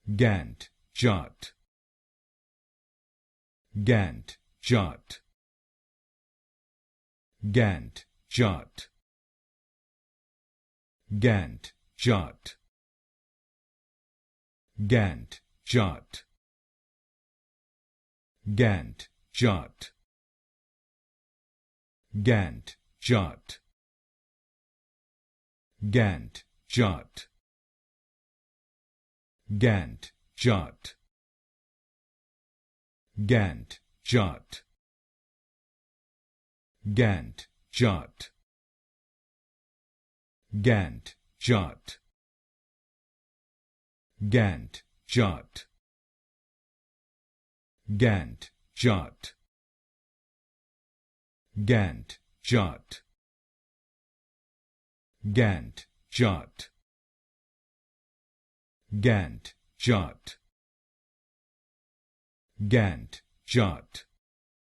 Gantt Chart. Gantt Chart. Gantt Chart. Gantt Chart. Gantt Chart. Gantt Chart. Gantt Chart. Gantt Chart. Gantt Chart. Gantt Chart. Gantt Chart. Gantt Chart. Gantt Chart. Gantt Chart. Gantt Chart. Gantt Chart. Gantt Chart. Gantt Chart.